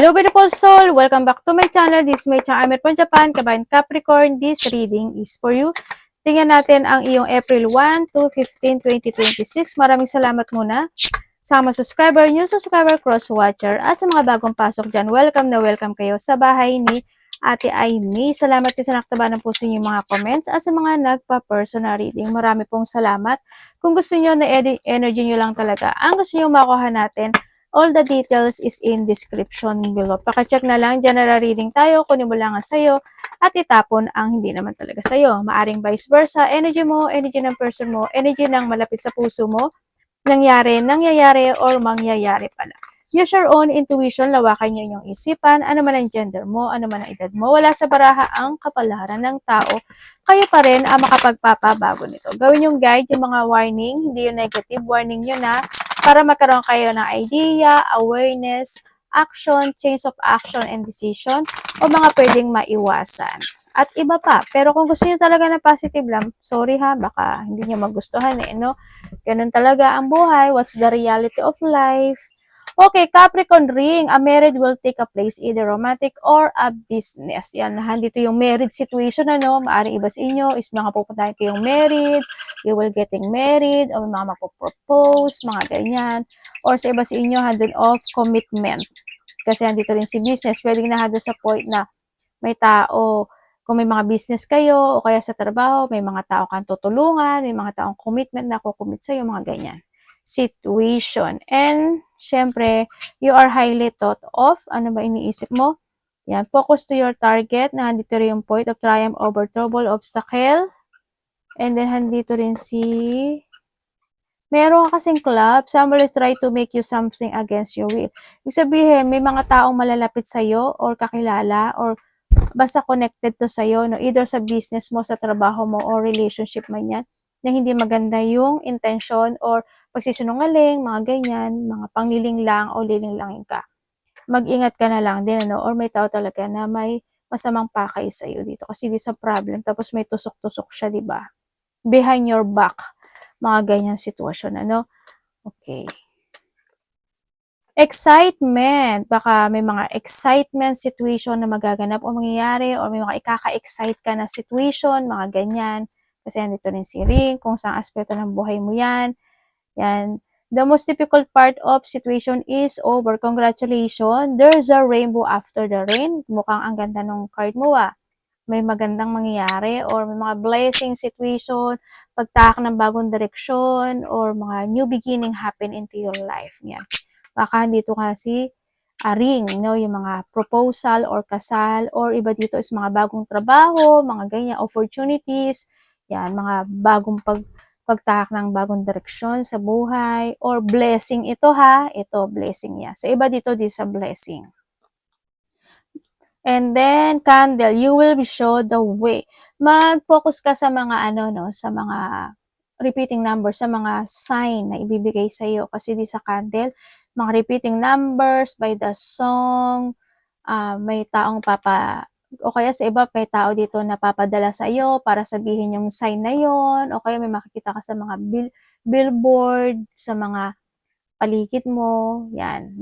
Hello beautiful soul! Welcome back to my channel. This is my channel. I'm from Japan, Kabayan Capricorn. This reading is for you. Tingnan natin ang iyong April 1 to 15, 2026. Maraming salamat muna sa mga subscriber, new subscriber, cross-watcher, at sa mga bagong pasok dyan. Welcome na welcome kayo sa bahay ni Ate Aimee. Salamat din sa naktaba ng puso niyo mga comments at sa mga nagpa-personal reading. Marami pong salamat. Kung gusto niyo na energy niyo lang talaga, ang gusto niyo makuha natin, all the details is in description below. Paka-check na lang, general reading tayo, kunin mo lang ang sayo, at itapon ang hindi naman talaga sayo. Maaring vice versa, energy mo, energy ng person mo, energy ng malapit sa puso mo, nangyayari, or mangyayari pala. Use your own intuition, lawakan nyo yung isipan, ano man ang gender mo, ano man ang edad mo, wala sa baraha ang kapalaran ng tao, kayo pa rin ang makapagpapabago nito. Gawin yung guide, yung mga warning, hindi yung negative, warning nyo na, para magkaroon kayo ng idea, awareness, action, change of action and decision, o mga pwedeng maiwasan. At iba pa. Pero kung gusto niyo talaga na positive lang, sorry ha, baka hindi niyo magustuhan no? Ganun talaga ang buhay. What's the reality of life? Okay, Capricorn ring, a marriage will take a place, either romantic or a business. Yan, dito yung marriage situation, maaring iba sa inyo is mga pupuntahan kayong married, you will getting married, o may mga magpo-propose, mga ganyan. Or sa iba sa inyo, handle of commitment. Kasi andito rin si business, pwedeng na sa point na may tao, kung may mga business kayo, o kaya sa trabaho, may mga tao kang tutulungan, may mga taong commitment na kukumit sa'yo, mga ganyan situation. And, syempre, you are highly thought of. Ano ba iniisip mo? Yan, focus to your target. Nandito rin yung point of triumph over trouble, obstacle. And then, handito rin meron kasing club. Someone is try to make you something against your will. Ibig sabihin, may mga taong malalapit sa'yo or kakilala or basta connected to sa'yo, no? Either sa business mo, sa trabaho mo, or relationship man yan, na hindi maganda yung intention or pagsisinungaling, mga ganyan, mga pangliling lang o lilinglangin ka. Mag-ingat ka na lang din, or may tao talaga na may masamang pakay sa'yo dito kasi di sa problem, tapos may tusok-tusok siya, di ba? Behind your back, mga ganyang sitwasyon, Okay. Excitement. Baka may mga excitement situation na magaganap o mangyayari or may mga ikaka-excite ka na situation, mga ganyan. Kasi andito rin si ring, kung saan aspeto ng buhay mo yan. Yan. The most difficult part of situation is over. Congratulations. There's a rainbow after the rain. Mukhang ang ganda ng card mo May magandang mangyayari or may mga blessing situation, pagtahak ng bagong direksyon, or mga new beginning happen into your life. Yan. Baka dito kasi ring, yung mga proposal or kasal, or iba dito is mga bagong trabaho, mga ganyan, opportunities, yan, mga bagong pagtahak ng bagong direksyon sa buhay, or blessing ito ito blessing niya. Sa iba dito, di sa blessing. And then, candle, you will be show the way. Mag-focus ka sa mga sa mga repeating numbers, sa mga sign na ibibigay sa iyo. Kasi di sa candle, mga repeating numbers by the song, may taong o kaya sa iba, may tao dito na papadala sa iyo para sabihin yung sign na yon, o kaya may makikita ka sa mga billboard, sa mga paligid mo, yan,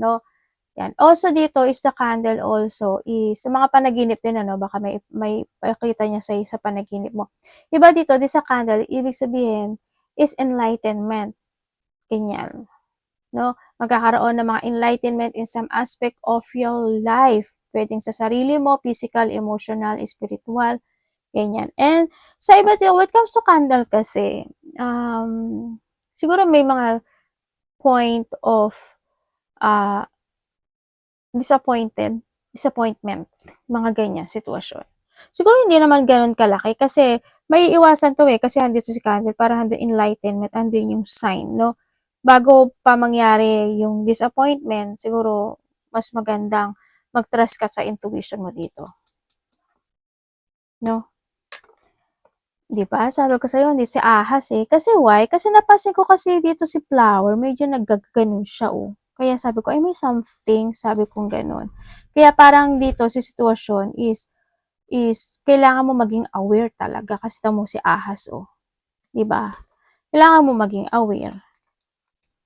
Yan. Also dito is the candle also is sa mga panaginip din baka may pakita niya sa panaginip mo. Iba dito di sa candle, ibig sabihin is enlightenment. Ganyan. Magkakaroon ng mga enlightenment in some aspect of your life. Pwedeng sa sarili mo, physical, emotional, spiritual, ganyan. And sa iba dito, when it comes to candle kasi, siguro may mga point of disappointment, mga ganyan sitwasyon. Siguro hindi naman ganun kalaki kasi may iwasan to kasi andito si candle para handle enlightenment, andun yung sign, Bago pa mangyari yung disappointment, siguro mas magandang mag-trust ka sa intuition mo dito. Di ba? Sabi ko sa'yo, hindi si ahas Kasi why? Kasi napansin ko kasi dito si flower, medyo naggaganon siya Kaya sabi ko, ay may something, sabi kong ganun. Kaya parang dito si sitwasyon is kailangan mo maging aware talaga kasi mo si ahas 'Di ba? Kailangan mo maging aware.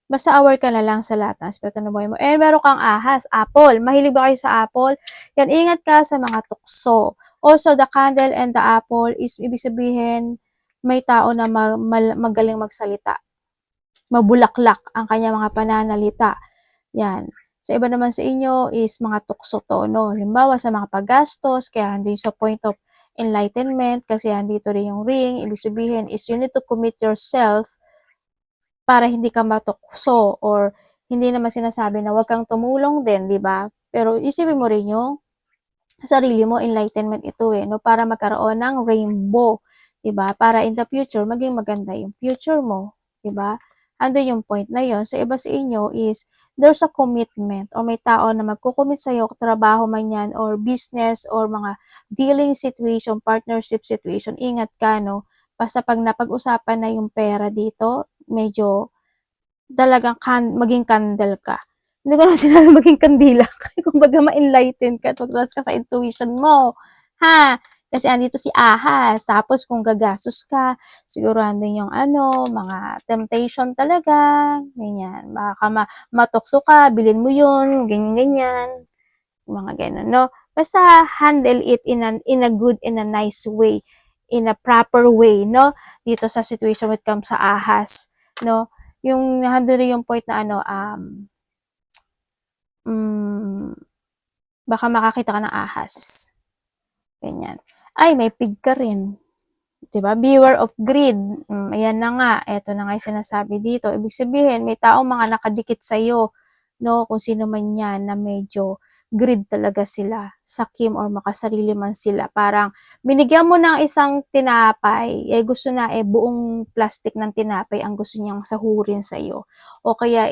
Basta aware ka na lang sa lahat ng aspeto ng buhay mo. And meron kang ahas, apple. Mahilig ba kayo sa apple? Yan, ingat ka sa mga tukso. Also, the candle and the apple is, ibig sabihin, may tao na magaling magsalita. Mabulaklak ang kanyang mga pananalita. Yan. Sa iba naman sa inyo is mga tukso to, no? Halimbawa sa mga paggastos, kaya hindi sa point of enlightenment, kasi andito rin yung ring. Ibig sabihin is you need to commit yourself para hindi ka matukso, or hindi naman sinasabi na wag kang tumulong din, di ba? Pero isipin mo rin yung sarili mo, enlightenment ito no? Para magkaroon ng rainbow, di ba? Para in the future, maging maganda yung future mo, di ba? Andun yung point na yon. Sa iba sa inyo is, there's a commitment, or may tao na magkukommit sa'yo, trabaho man yan, or business, or mga dealing situation, partnership situation, ingat ka, no? Basta pag napag-usapan na yung pera dito, medyo talagang maging candle ka. Hindi ko naman sinabi maging kandila ka. Kumbaga ma-enlighten ka at magtaas ka sa intuition mo. Ha? Kasi andito si ahas. Tapos kung gagastos ka, siguro andun yung mga temptation talaga. Ganyan. Baka matukso ka, bilhin mo yun, ganyan-ganyan. Mga ganun, no? Basta handle it in a good, in a nice way, in a proper way, no? Dito sa situation when it comes sa ahas, no? Yung handle yung point na mm, baka makakita ka ng ahas. Ganyan. Ay, may pig ka rin. 'Di ba? Beware of greed. Ayan na nga. Ito na nga yung sinasabi dito. Ibig sabihin, may taong mga nakadikit sa'yo, no? Kung sino man yan na medyo greed talaga sila, sakim or makasarili man sila. Parang binigyan mo ng isang tinapay, gusto na buong plastic ng tinapay ang gusto niyang sahurin sa'yo. O kaya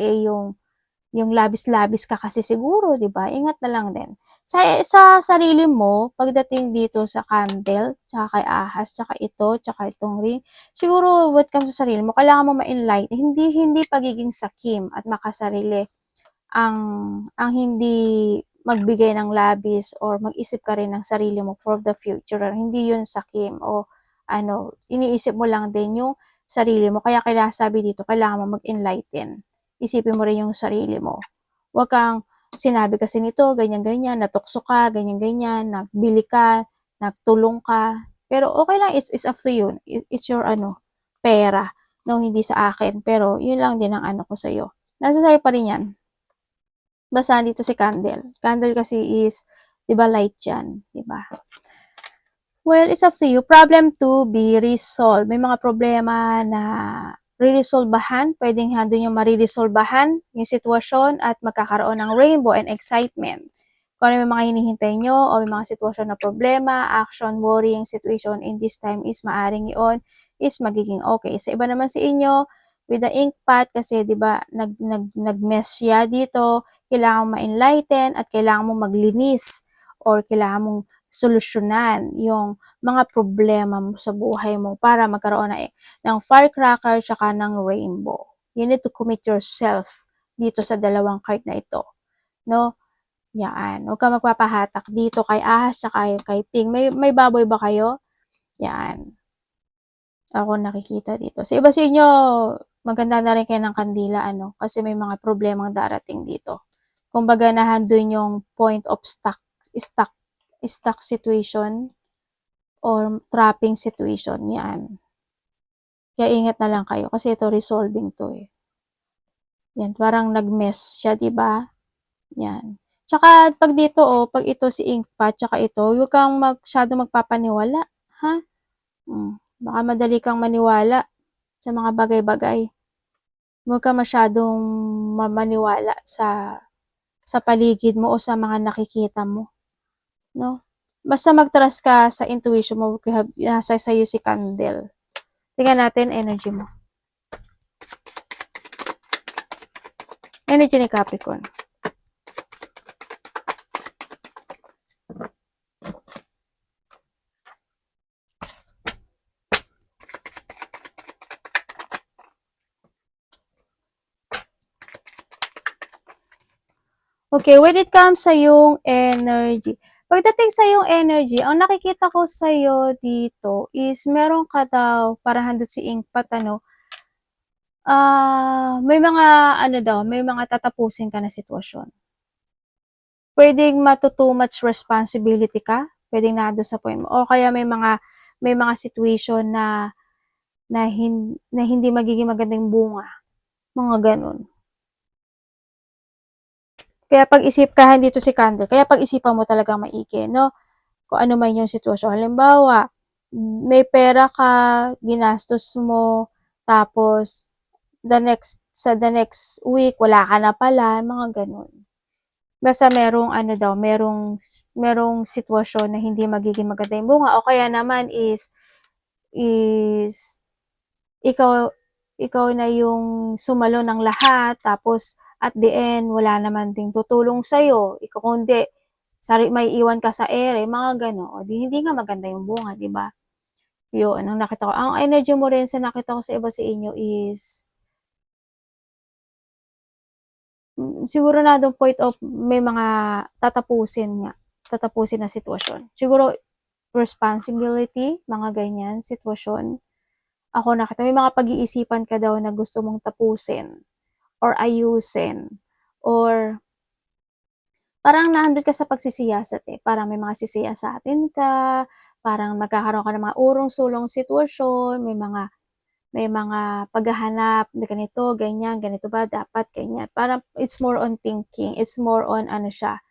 yung labis-labis ka kasi siguro, 'di ba? Ingat na lang din. Sa sarili mo, pagdating dito sa candle, tsaka kay ahas, tsaka ito, tsaka itong ring, siguro what comes sa sarili mo, kailangan mo ma-enlighten. Hindi pagiging sakim at makasarili ang hindi magbigay ng labis or mag-isip ka rin ng sarili mo for the future. Hindi yun sakim o iniisip mo lang din yung sarili mo. Kaya sabi dito, kailangan mo mag-enlighten. Isipin mo rin yung sarili mo. Huwag kang sinabi kasi nito, ganyan-ganyan, natukso ka, ganyan-ganyan, nagbili ka, nagtulong ka. Pero okay lang, it's up to you. It's your pera. No, hindi sa akin. Pero yun lang din ang ko sa'yo. Nasa sa'yo pa rin yan. Basta dito si candle. Candle kasi is, di ba, light yan. Di ba? Well, it's up to you. Problem to be resolved. May mga problema na re-resolbahan. Pwedeng handun yung mariresolbahan yung sitwasyon at magkakaroon ng rainbow and excitement. Kung ano may mga hinihintay nyo o may mga sitwasyon na problema, action, worrying situation in this time is maaring yun is magiging okay. Sa iba naman sa inyo, with the ink pot, kasi 'di ba nag-mess siya dito, kailangan ma-enlighten at kailangan mo maglinis or kailangan mong solusyonan yung mga problema mo sa buhay mo para magkaroon ng firecracker tsaka ng rainbow. You need to commit yourself dito sa dalawang card na ito. No? Yan. Huwag ka magpapahatak dito kay ahas tsaka kay pig. May baboy ba kayo? Yan. Ako nakikita dito. Sa iba sa inyo, maganda na rin kayo ng kandila, kasi may mga problemang darating dito. Kumbaga, nahandun yung point of stuck situation or trapping situation. Yan. Kaya ingat na lang kayo kasi ito resolving to Yan, parang nag-mess siya, 'di ba? Yan. Tsaka pag dito pag ito si inkpot tsaka ito, huwag kang masyadong magpapaniwala, ha? Baka madali kang maniwala sa mga bagay-bagay. Huwag ka masyadong maniwala sa paligid mo o sa mga nakikita mo, no? Basta mag-trust ka sa intuition mo, nasa sa'yo si candle. Tingnan natin energy mo. Energy ni Capricorn. Okay, when it comes sa yung energy, pagdating sa yung energy, ang nakikita ko sa iyo dito is meron ka daw, para handot si inkpot, May mga ano daw, may mga tatapusin ka na sitwasyon. Puwedeng too much responsibility ka, puwedeng nando'n sa point mo o kaya may mga situation na hindi magiging magandang bunga, mga gano'n. Kaya pag-isip dito si Candle, kaya pag-isipan mo talagang maigi 'no, kung ano man yung sitwasyon. Halimbawa, may pera ka, ginastos mo, tapos the next week wala ka na pala, mga gano'n. Basta merong ano daw, merong sitwasyon na hindi magiging maganda yung bunga o kaya naman is ikaw ikaw na yung sumalo ng lahat tapos at the end wala naman ding tutulong sa'yo, ikaw kundi maiiwan ka sa ere, mga gano'n. O di hindi nga maganda yung bunga, 'di ba? Yun ang nakita ko. Ang energy mo rin sa nakita ko sa iba sa inyo is siguro na nandong point of may mga tatapusin na sitwasyon. Siguro responsibility, mga ganyan, sitwasyon. Ako nakita may mga pag-iisipan ka daw na gusto mong tapusin or ayusin or parang nandun ka sa pagsisiyasat eh. Parang may mga sisiyasatin ka, parang magkakaroon ka ng mga urong-sulong sitwasyon, may mga paghahanap na ganito, ganyan, ganito ba dapat, ganyan. Parang it's more on thinking, it's more on ano siya,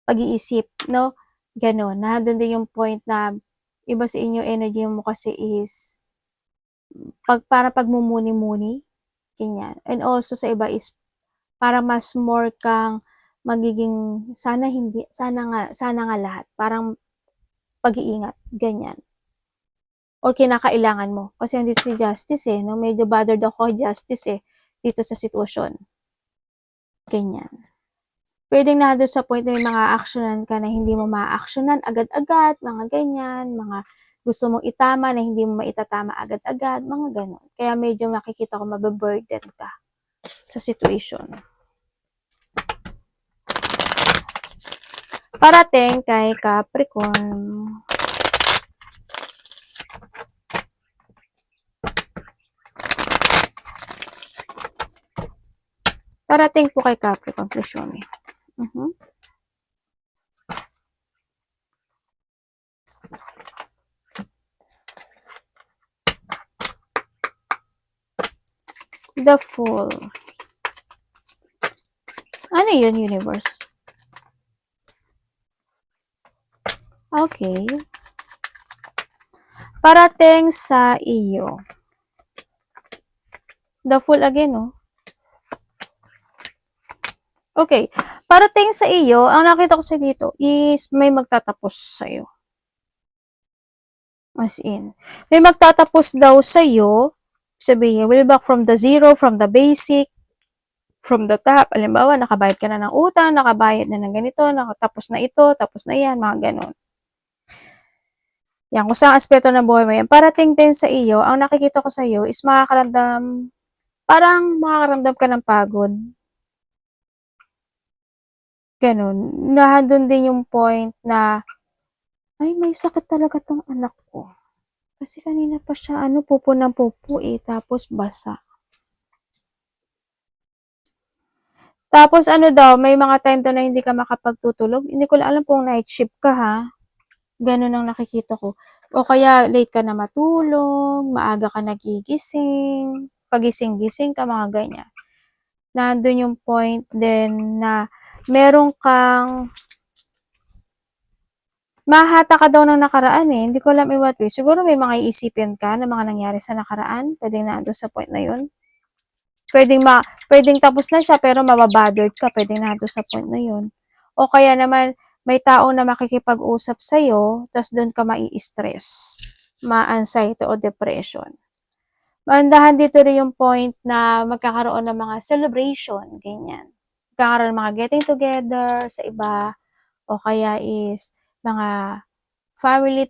pag-iisip, no? Gano'n. Nandun din yung point na iba sa inyo energy mo kasi is para pagmumuni-muni, ganyan. And also sa iba is para mas more kang magiging sana nga lahat, parang pag-iingat, ganyan. Or kinakailangan mo. Kasi andito si Justice eh, no? Medyo bothered ako kay Justice eh, dito sa sitwasyon. Ganyan. Pwedeng na doon sa point na may mga actionan ka na hindi mo ma-actionan agad-agad, mga ganyan, mga gusto mong itama na hindi mo maitatama agad-agad, mga ganon. Kaya medyo makikita ko mababurden ka sa situation. Parating kay Capricorn. Parating po kay Capricorn, please show me. The Fool. Ano yun, universe? Okay. Parating sa iyo. The Fool again, oh. Okay. Parating sa iyo, ang nakita ko sa dito is may magtatapos sa iyo. As in, may magtatapos daw sa iyo, sabihin, way back from the zero, from the basic, from the top. Halimbawa, nakabayad ka na ng utang, nakabayad na ng ganito, nakatapos na ito, tapos na yan, mga ganon. Yan, kung saan aspeto ng buhay mo yan. Parating din sa iyo, ang nakikita ko sa iyo is parang makakaramdam ka ng pagod. Ganon. Nandun din yung point na, ay, may sakit talaga tong anak ko. Kasi kanina pa siya, pupo ng pupo eh, tapos basa. Tapos daw, may mga time daw na hindi ka makapagtutulog. Hindi ko alam kung night shift ka ha. Ganun ang nakikita ko. O kaya late ka na matulog, maaga ka nagigising, pagising-gising ka, mga ganyan. Nandun yung point din na meron kang mahata ka daw ng nakaraan eh. Hindi ko alam in what way. Siguro may mga iisipin ka na mga nangyari sa nakaraan. Pwedeng nandun sa point na yun. Pwedeng tapos na siya pero mababothered ka. Pwedeng nandun sa point na yun. O kaya naman, may tao na makikipag-usap sa'yo, tapos doon ka mai-stress, ma-anxiety o depression. Mandahan dito rin yung point na magkakaroon ng mga celebration, ganyan. Magkakaroon ng mga getting together sa iba, o kaya is mga family,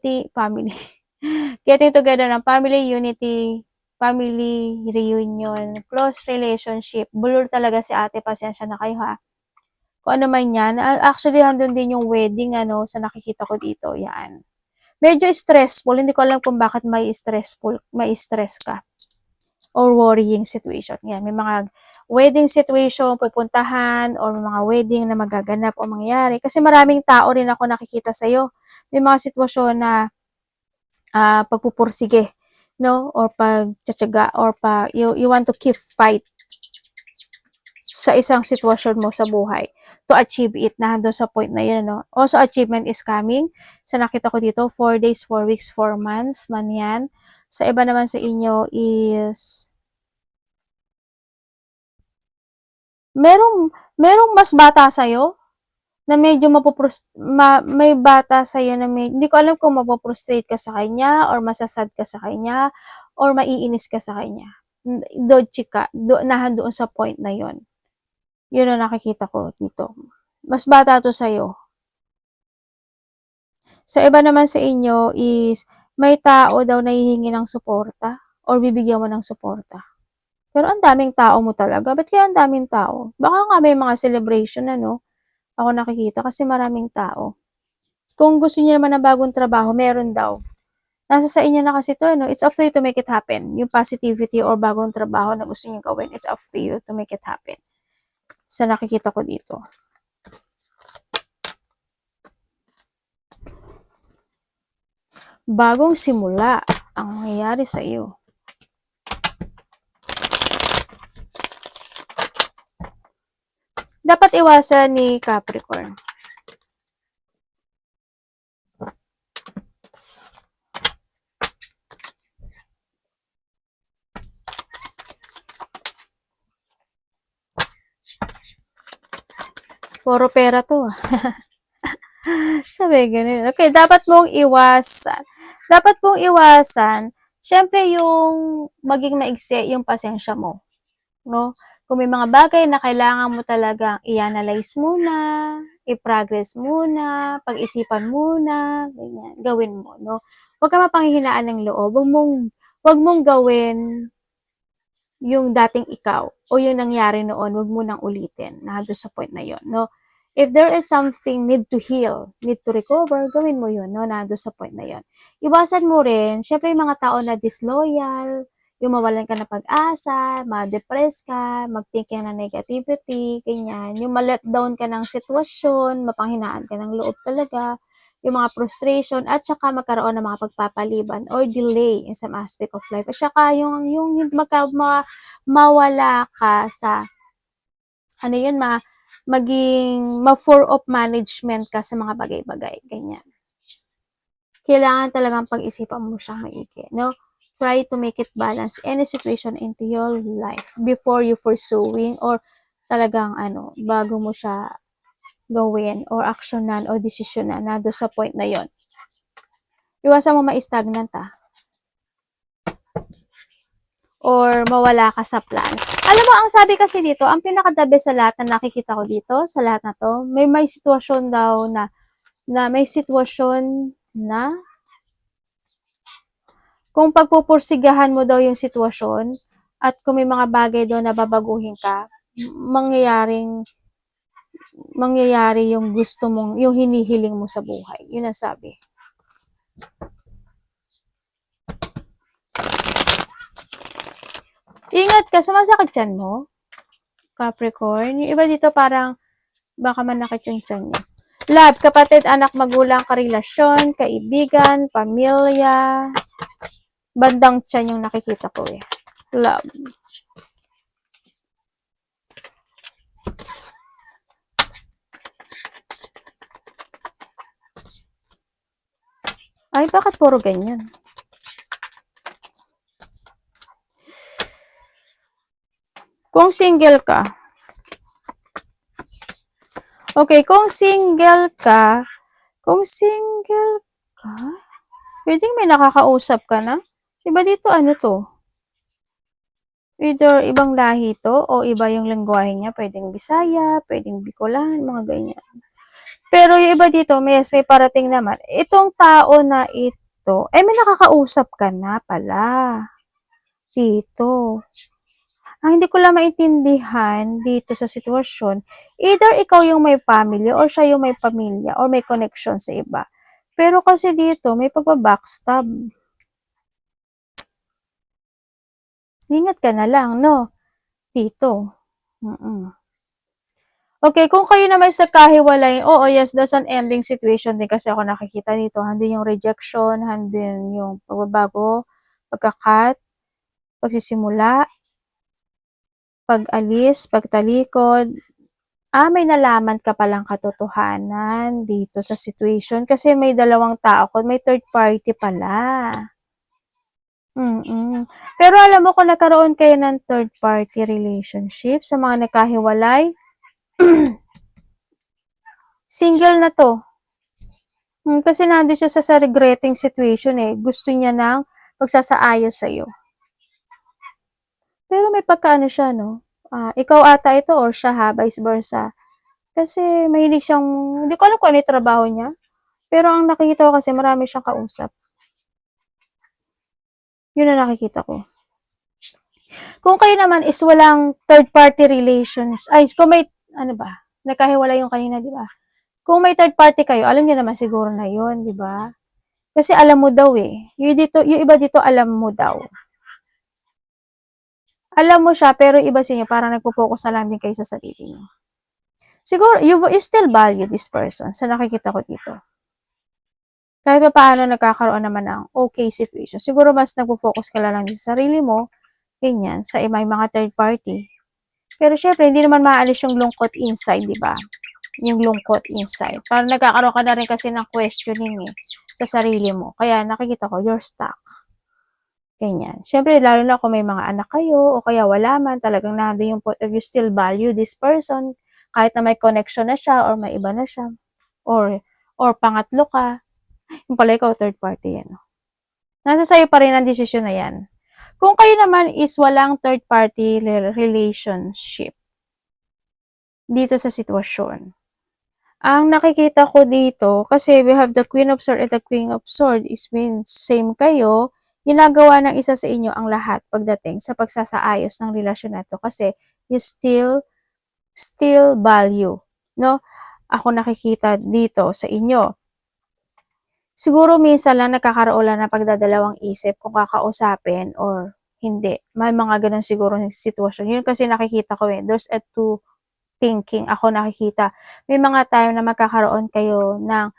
getting together ng family unity, family reunion, close relationship. Bulol talaga si ate, pasensya na kayo ha. Kung ano man yan. Actually, handun din yung wedding, sa nakikita ko dito. Yan. Medyo stressful. Hindi ko alam kung bakit may stress ka. or worrying situation. Yan, may mga wedding situation pupuntahan or mga wedding na magaganap o mangyayari. Kasi maraming tao rin ako nakikita sa'yo. May mga sitwasyon na pagpupursige, no? Or pagtsatsaga or you want to keep fight sa isang sitwasyon mo sa buhay to achieve it na doon sa point na yun, no? Also, achievement is coming. Sa nakita ko dito, 4 days, 4 weeks, 4 months, man yan. Sa iba naman sa inyo is merong mas bata sa'yo na medyo may bata sa'yo na hindi ko alam kung mapoprostrate ka sa kanya or masasad ka sa kanya or maiinis ka sa kanya. Dodgy ka, doon sa point na yon. Yun ang nakikita ko dito. Mas bata to sa'yo. Sa iba naman sa inyo is may tao daw na hihingi ng suporta or bibigyan mo ng suporta. Pero ang daming tao mo talaga. Ba't kaya ang daming tao? Baka nga may mga celebration na, no? Ako nakikita kasi maraming tao. Kung gusto niyo naman ng bagong trabaho, meron daw. Nasa sa inyo na kasi to, no? It's up to you to make it happen. Yung positivity or bagong trabaho na gusto niyo gawin, it's up to you to make it happen. Sa nakikita ko dito. Bagong simula ang mangyayari sa iyo. Dapat iwasan ni Capricorn. Puro pera to. Sabi ganun. Okay, dapat mong iwasan. Syempre yung maging maigsi yung pasensya mo, no? Kung may mga bagay na kailangan mo talagang i-analyze muna, i-progress muna, pag-isipan muna, ganyan, gawin mo, no? Huwag ka mapanghihinaan ng loob. Huwag mong gawin yung dating ikaw o yung nangyari noon, wag mo nang ulitin na doon sa point na yon, no? If there is something need to heal, need to recover, gawin mo yun, no? Na doon sa point na yon. Iwasan mo rin, syempre yung mga tao na disloyal, yung mawalan ka ng pag-asa, ma-depress ka, mag-think ka ng negativity, ganyan. Yung ma-let down ka ng sitwasyon, mapanghinaan ka ng loob talaga, yung mga frustration, at saka magkaroon ng mga pagpapaliban or delay in some aspect of life. At saka yung mawala ka sa, ano yun, maging ma-for of management ka sa mga bagay-bagay, ganyan. Kailangan talagang pag-isipan mo siyang maigi, no? Try to make it balance any situation into your life before you pursuing or talagang bago mo siya gawin or aksyonan o desisyonan na doon sa point na yon. Iwasan mo ma-stagnant or mawala ka sa plan. Alam mo, ang sabi kasi dito, ang pinaka-the best sa lahat na nakikita ko dito, sa lahat na to, may sitwasyon daw may sitwasyon na kung pagpupursigahan mo daw yung sitwasyon at kung may mga bagay daw na babaguhin ka, mangyayari yung gusto mong, yung hinihiling mo sa buhay. Yun ang sabi. Ingat ka, sumasakit tiyan mo, Capricorn. Yung iba dito parang baka manakit yung tiyan niya. Love, kapatid, anak, magulang, karelasyon, kaibigan, pamilya. Bandang tiyan yung nakikita ko eh. Love. Ay, bakit puro ganyan? Kung single ka, okay, kung single ka, pwedeng may nakakausap ka na. Diba dito ano to? Either ibang lahi to o iba yung lengguwahe niya. Pwedeng Bisaya, pwedeng Bicolan, mga ganyan. Pero yung iba dito, may parating naman. Itong tao na ito, may nakakausap ka na pala. Dito. Ang hindi ko lang maintindihan dito sa sitwasyon, either ikaw yung may family or siya yung may pamilya or may connection sa iba. Pero kasi dito, may pagbabackstab. Ingat ka na lang, no? Dito. Okay, kung kayo naman sa kahiwalay, oo, yes, there's an ending situation din kasi ako nakikita dito. Handin yung rejection, handin yung pagbabago, pagka-cut, pagsisimula, pag-alis, pagtalikod. May nalaman ka palang katotohanan dito sa situation kasi may dalawang tao ko, may third party pala. Pero alam mo kung nagkaroon kayo ng third party relationship sa mga nagkahiwalay, single na to. Kasi nandun siya sa regretting situation eh. Gusto niya ng pagsasaayos sa'yo. Pero may pagkaano siya, no? Ikaw ata ito or siya ha, vice versa. Kasi mahilig siyang, hindi ko alam kung ano yung trabaho niya. Pero ang nakikita ko kasi marami siyang kausap. Yun ang nakikita ko. Kung kayo naman is walang third party relations, kung may, ano ba, nagkahiwalay yung kanina, di ba? Kung may third party kayo, alam niyo naman siguro na yun, di ba? Kasi alam mo daw eh. Yung iba dito alam mo daw. Alam mo siya, pero iba sa inyo, parang nagpo-focus na lang din kayo sa sarili niyo. Siguro, you still value this person sa nakikita ko dito. Kahit pa paano nagkakaroon naman ng okay situation. Siguro mas nagpo-focus ka lang sa sarili mo, ganyan, sa may mga third party. Pero syempre, hindi naman maalis yung lungkot inside, di ba? Yung lungkot inside. Parang nagkakaroon ka na rin kasi ng questioning eh, sa sarili mo. Kaya nakikita ko, you're stuck. Ganyan. Syempre, lalo na kung may mga anak kayo, o kaya wala man, talagang nandun yung point of view, still value this person, kahit na may connection na siya, or may iba na siya, or pangatlo ka, yung pala ikaw, third party yan. Nasa sayo pa rin ang desisyon na yan. Kung kayo naman is walang third party relationship dito sa sitwasyon, ang nakikita ko dito, kasi we have the Queen of Swords and the Queen of Swords is means same kayo, ginagawa ng isa sa inyo ang lahat pagdating sa pagsasaayos ng relasyon na to kasi you still value, no? Ako nakikita dito sa inyo. Siguro minsan lang nagkakaroon lang ng pagdadalawang isip kung kakausapin or hindi. May mga ganun siguro ng sitwasyon. Yun kasi nakikita ko eh. There's a two thinking ako nakikita. May mga time na magkakaroon kayo ng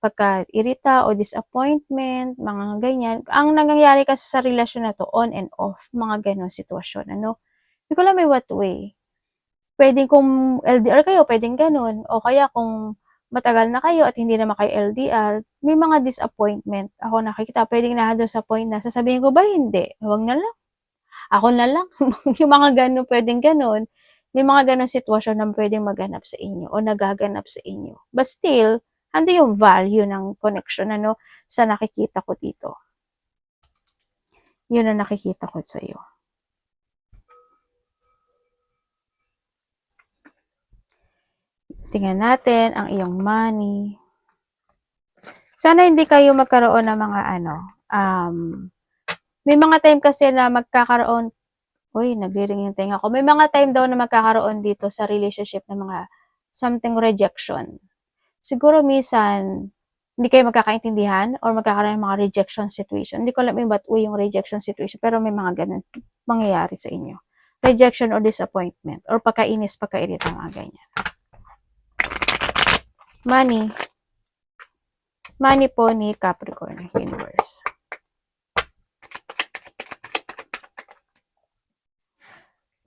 pagka-irita o disappointment, mga ganyan. Ang nangyayari kasi sa relasyon na to, on and off, mga ganun sitwasyon. Ano? Hindi ko alam may what way. Pwedeng kung LDR kayo, pwedeng ganun. O kaya kung matagal na kayo at hindi naman kayo LDR, may mga disappointment. Ako nakikita, pwedeng na doon sa point na sasabihin ko ba hindi? Huwag na lang. Ako na lang. Yung mga ganun, pwedeng ganun. May mga ganun sitwasyon na pwedeng maganap sa inyo o nagaganap sa inyo. But still, ando yung value ng connection ano, sa nakikita ko dito. Yun ang nakikita ko sa iyo. Tingnan natin ang iyong money. Sana hindi kayo magkaroon ng mga may mga time kasi na magkakaroon, nagriring yung tenga ko. May mga time daw na magkakaroon dito sa relationship ng mga something rejection. Siguro minsan, hindi kayo magkakaintindihan or magkakaroon ng mga rejection situation. Hindi ko alam yung ba't yung rejection situation, pero may mga ganun mangyayari sa inyo. Rejection or disappointment or pagkainis, pagkairita, mga ganyan. Money. Money po ni Capricorn Universe.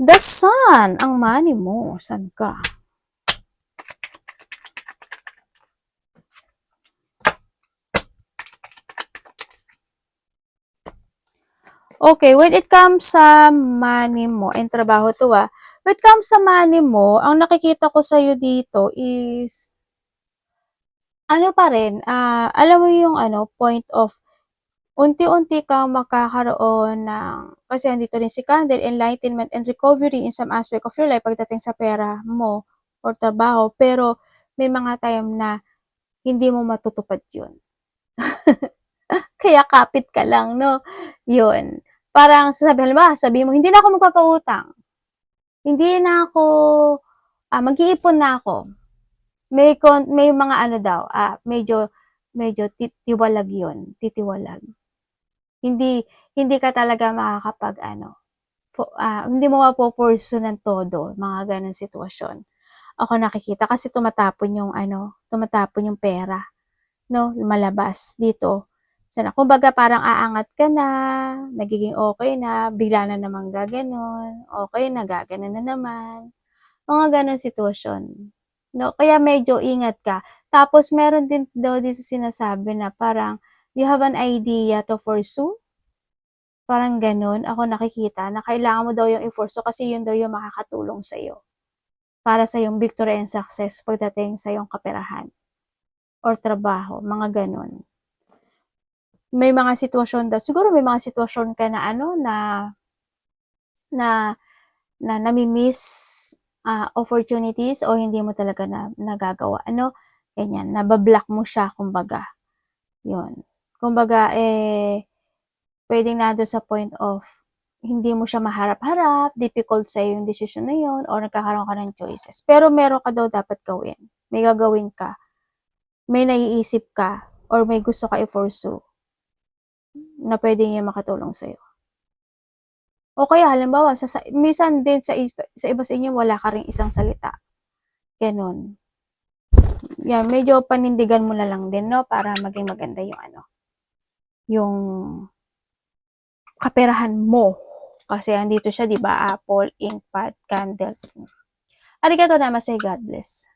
The Sun, ang money mo. San ka? Okay, when it comes sa money mo, and trabaho to when it comes sa money mo, ang nakikita ko sa'yo dito is, ano pa rin, alam mo yung point of, unti-unti kang makakaroon ng, kasi andito rin si Candle, enlightenment and recovery in some aspect of your life pagdating sa pera mo or trabaho, pero may mga time na hindi mo matutupad yun. Kaya kapit ka lang, no? Yun. Parang sabihin mo, hindi na ako magpapautang. Hindi na ako, mag-iipon na ako. May mga medyo titiwalag yun. Titiwalag. Hindi ka talaga makakapag hindi mo mapopursu ng todo, mga ganong sitwasyon. Ako nakikita kasi tumatapon yung pera, no, lumalabas dito. Sana, kumbaga parang aangat ka na, nagiging okay na, bigla na namang gaganon, okay na, gaganon na naman. Mga ganong sitwasyon. No, kaya medyo ingat ka. Tapos meron din daw dito sinasabi na parang you have an idea to pursue. Parang gano'n ako nakikita na kailangan mo daw yung i-pursue kasi yun daw yung makakatulong sa'yo. Para sa yung victory and success pagdating sa yung kaperahan or trabaho, mga gano'n. May mga sitwasyon daw, siguro may mga sitwasyon ka na na nami-miss opportunities o hindi mo talaga nagagawa, ganyan, naba-block mo siya kumbaga, yun. Kumbaga, puwedeng nando'n sa point of hindi mo siya maharap-harap, difficult sa'yo yung desisyon na yun or nagkakaroon ka ng choices. Pero meron ka daw dapat gawin, may gagawin ka, may naiisip ka or may gusto ka i-pursue na puwedeng yan makatulong sa'yo. O kaya halimbawa minsan din sa iba sa inyo wala ka ring isang salita, gano'n. Yan, medyo panindigan mo na lang din, 'no, para maging maganda yung kaperahan mo. Kasi andito siya, 'di ba, apple, ink pad, candle. Arigatou namaste, God bless.